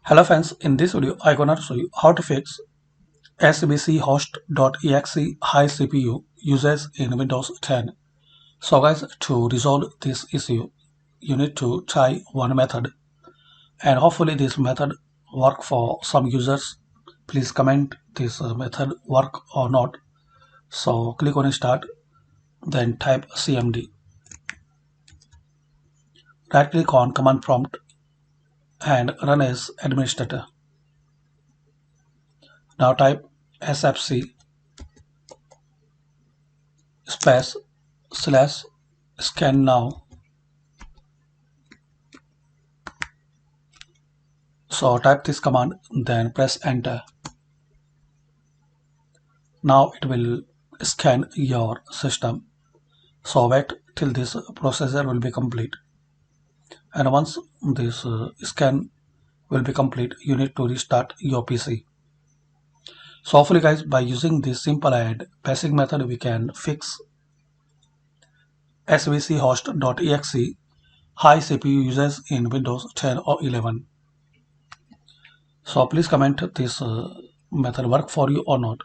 Hello friends, in this video I'm gonna show you how to fix Svchost.exe high CPU usage in Windows 10. So guys, to resolve this issue, you need to try one method and hopefully this method work for some users. Please comment this method work or not. So click on start, then type cmd. Right click on command prompt and run as administrator. Now type sfc space slash scan now. So type this command, then press enter. Now it will scan your system. So wait till this procedure will be complete. And once this scan will be complete, you need to restart your PC. So hopefully guys, by using this simple and basic method, we can fix svchost.exe high CPU usage in Windows 10 or 11. So please comment this method work for you or not.